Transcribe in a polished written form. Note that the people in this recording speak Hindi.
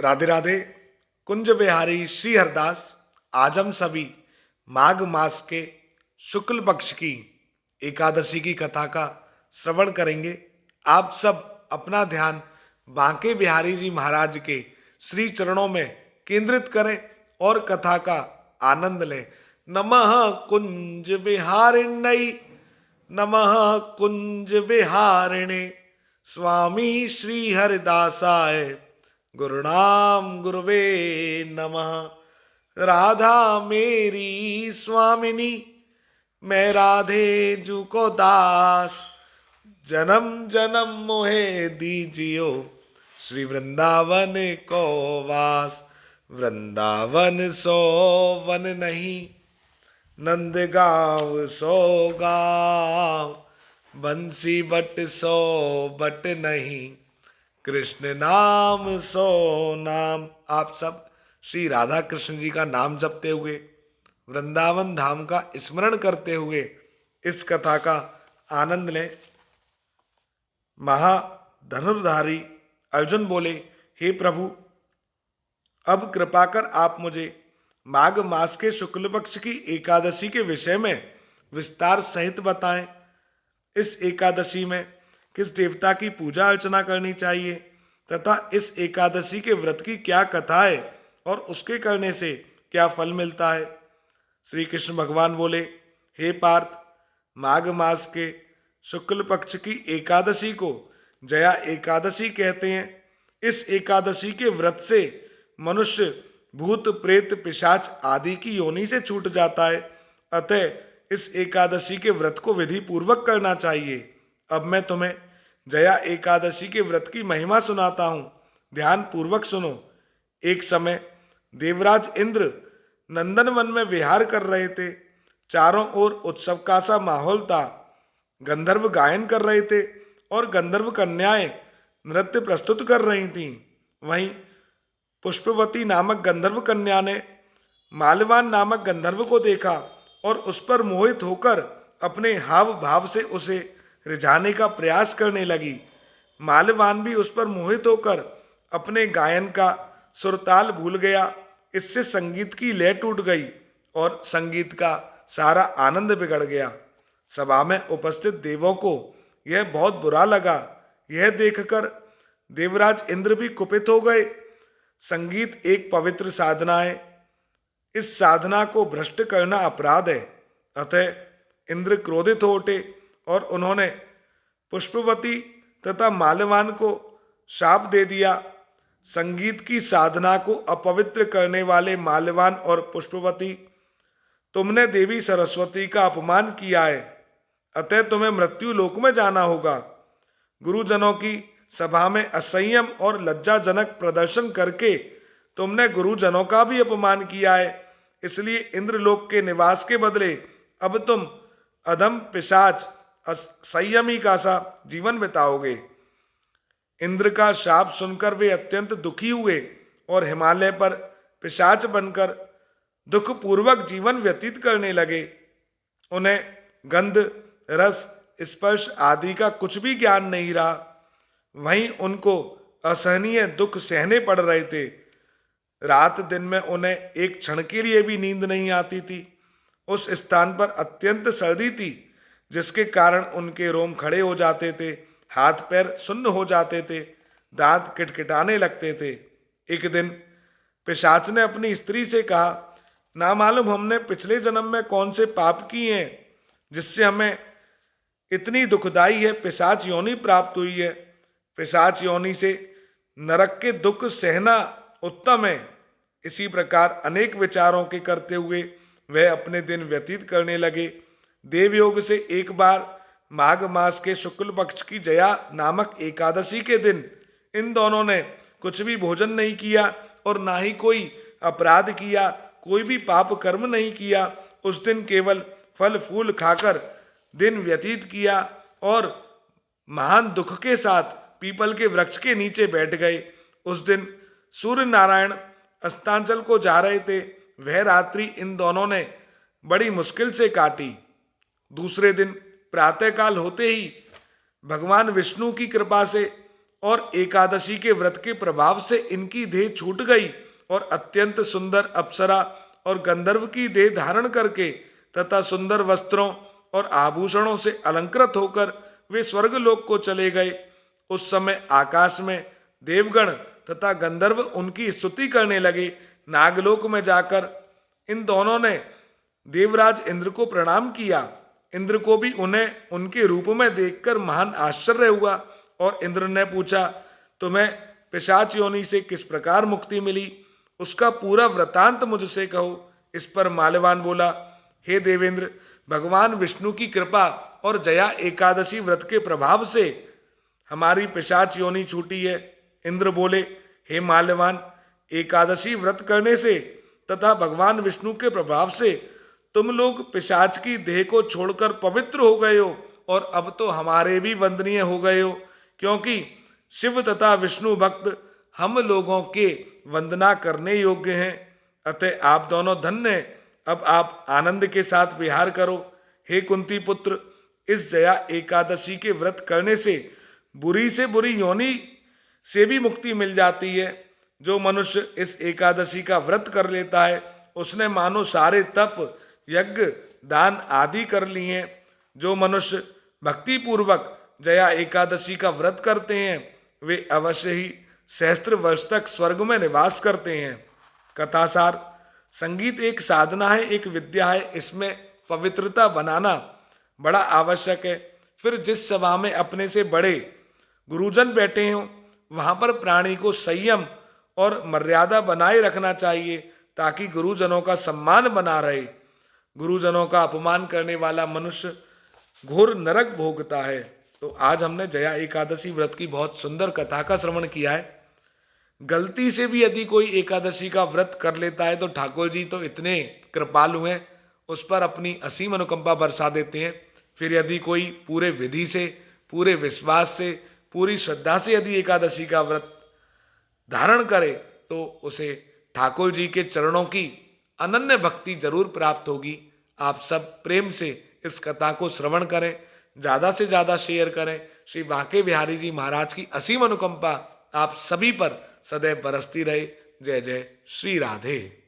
राधे राधे। कुंज बिहारी श्री हरदास आज हम सभी माघ मास के शुक्ल पक्ष की एकादशी की कथा का श्रवण करेंगे। आप सब अपना ध्यान बांके बिहारी जी महाराज के श्री चरणों में केंद्रित करें और कथा का आनंद लें। नमः कुंज बिहारिण्यै, नमः कुंज बिहारिणे, स्वामी श्री हरिदासाय गुरुनाम गुरुवे नमः। राधा मेरी स्वामिनी, मैं राधे जू को दास, जन्म जन्म मोहे दीजियो, श्री वृंदावन को वास। वृंदावन सो वन नहीं, नंद गाँव सो गाँव, बंसी बट सो बट नहीं, कृष्ण नाम सो नाम। आप सब श्री राधा कृष्ण जी का नाम जपते हुए, वृंदावन धाम का स्मरण करते हुए इस कथा का आनंद लें। महाधनुर्धारी अर्जुन बोले, हे प्रभु, अब कृपा कर आप मुझे माघ मास के शुक्ल पक्ष की एकादशी के विषय में विस्तार सहित बताएं। इस एकादशी में किस देवता की पूजा अर्चना करनी चाहिए तथा इस एकादशी के व्रत की क्या कथा है और उसके करने से क्या फल मिलता है। श्री कृष्ण भगवान बोले, हे पार्थ, माघ मास के शुक्ल पक्ष की एकादशी को जया एकादशी कहते हैं। इस एकादशी के व्रत से मनुष्य भूत प्रेत पिशाच आदि की योनि से छूट जाता है। अतः इस एकादशी के व्रत को विधि पूर्वक करना चाहिए। अब मैं तुम्हें जया एकादशी के व्रत की महिमा सुनाता हूँ, ध्यान पूर्वक सुनो। एक समय देवराज इंद्र नंदनवन में विहार कर रहे थे। चारों ओर उत्सव का सा माहौल था। गंधर्व गायन कर रहे थे और गंधर्व कन्याएं नृत्य प्रस्तुत कर रही थीं। वहीं पुष्पवती नामक गंधर्व कन्या ने माल्यवान नामक गंधर्व को देखा और उस पर मोहित होकर अपने हाव भाव से उसे रिझाने का प्रयास करने लगी। माल्यवान भी उस पर मोहित होकर अपने गायन का सुरताल भूल गया। इससे संगीत की लय टूट गई और संगीत का सारा आनंद बिगड़ गया। सभा में उपस्थित देवों को यह बहुत बुरा लगा। यह देखकर देवराज इंद्र भी कुपित हो गए। संगीत एक पवित्र साधना है। इस साधना को भ्रष्ट करना अपराध है। अतः इंद्र क्रोधित हो उठे और उन्होंने पुष्पवती तथा माल्यवान को शाप दे दिया। संगीत की साधना को अपवित्र करने वाले माल्यवान और पुष्पवती, तुमने देवी सरस्वती का अपमान किया है, अतः तुम्हें मृत्यु लोक में जाना होगा। गुरुजनों की सभा में असंयम और लज्जाजनक प्रदर्शन करके तुमने गुरुजनों का भी अपमान किया है। इसलिए इंद्रलोक के निवास के बदले अब तुम अधम पिशाच असंयमी का सा जीवन बिताओगे। इंद्र का शाप सुनकर वे अत्यंत दुखी हुए और हिमालय पर पिशाच बनकर दुखपूर्वक जीवन व्यतीत करने लगे। उन्हें गंध, रस, स्पर्श आदि का कुछ भी ज्ञान नहीं रहा। वहीं उनको असहनीय दुख सहने पड़ रहे थे। रात दिन में उन्हें एक क्षण के लिए भी नींद नहीं आती थी। उस स्थान पर अत्यंत सर्दी थी, जिसके कारण उनके रोम खड़े हो जाते थे, हाथ पैर सुन्न हो जाते थे, दांत किटकिटाने लगते थे। एक दिन पिशाच ने अपनी स्त्री से कहा, ना मालूम हमने पिछले जन्म में कौन से पाप किए हैं जिससे हमें इतनी दुखदाई है पिशाच योनि प्राप्त हुई है। पिशाच योनि से नरक के दुख सहना उत्तम है। इसी प्रकार अनेक विचारों के करते हुए वह अपने दिन व्यतीत करने लगे। देवयोग से एक बार माघ मास के शुक्ल पक्ष की जया नामक एकादशी के दिन इन दोनों ने कुछ भी भोजन नहीं किया और ना ही कोई अपराध किया, कोई भी पाप कर्म नहीं किया। उस दिन केवल फल फूल खाकर दिन व्यतीत किया और महान दुख के साथ पीपल के वृक्ष के नीचे बैठ गए। उस दिन सूर्य नारायण अस्तांचल को जा रहे थे। वह रात्रि इन दोनों ने बड़ी मुश्किल से काटी। दूसरे दिन प्रातःकाल होते ही भगवान विष्णु की कृपा से और एकादशी के व्रत के प्रभाव से इनकी देह छूट गई और अत्यंत सुंदर अप्सरा और गंधर्व की देह धारण करके तथा सुंदर वस्त्रों और आभूषणों से अलंकृत होकर वे स्वर्गलोक को चले गए। उस समय आकाश में देवगण तथा गंधर्व उनकी स्तुति करने लगे। नागलोक में जाकर इन दोनों ने देवराज इंद्र को प्रणाम किया। इंद्र को भी उन्हें उनके रूप में देखकर महान आश्चर्य हुआ और इंद्र ने पूछा, तुम्हें पिशाच योनि से किस प्रकार मुक्ति मिली? उसका पूरा वृतांत मुझसे कहो। इस पर माल्यवान बोला, हे देवेंद्र, भगवान विष्णु की कृपा और जया एकादशी व्रत के प्रभाव से हमारी पिशाच योनि छूटी है। इंद्र बोले, हे माल्यवान, एकादशी व्रत करने से तथा भगवान विष्णु के प्रभाव से तुम लोग पिशाच की देह को छोड़कर पवित्र हो गए हो और अब तो हमारे भी वंदनीय हो गए हो, क्योंकि शिव तथा विष्णु भक्त हम लोगों के वंदना करने योग्य हैं। अतः आप दोनों धन्य, अब आप आनंद के साथ विहार करो। हे कुंती पुत्र, इस जया एकादशी के व्रत करने से बुरी से बुरी योनि से भी मुक्ति मिल जाती है। जो मनुष्य इस एकादशी का व्रत कर लेता है उसने मानो सारे तप, यज्ञ, दान आदि कर लिए हैं। जो मनुष्य भक्ति पूर्वक जया एकादशी का व्रत करते हैं वे अवश्य ही सहस्त्र वर्ष तक स्वर्ग में निवास करते हैं। कथासार, संगीत एक साधना है, एक विद्या है। इसमें पवित्रता बनाना बड़ा आवश्यक है। फिर जिस सभा में अपने से बड़े गुरुजन बैठे हों वहां पर प्राणी को संयम और मर्यादा बनाए रखना चाहिए ताकि गुरुजनों का सम्मान बना रहे। गुरुजनों का अपमान करने वाला मनुष्य घोर नरक भोगता है। तो आज हमने जया एकादशी व्रत की बहुत सुंदर कथा का श्रवण किया है। गलती से भी यदि कोई एकादशी का व्रत कर लेता है तो ठाकुर जी तो इतने कृपालु हैं, उस पर अपनी असीम अनुकंपा बरसा देते हैं। फिर यदि कोई पूरे विधि से, पूरे विश्वास से, पूरी श्रद्धा से यदि एकादशी का व्रत धारण करे तो उसे ठाकुर जी के चरणों की अनन्य भक्ति जरूर प्राप्त होगी। आप सब प्रेम से इस कथा को श्रवण करें, ज़्यादा से ज़्यादा शेयर करें। श्री बांके बिहारी जी महाराज की असीम अनुकंपा आप सभी पर सदैव बरसती रहे। जय जय श्री राधे।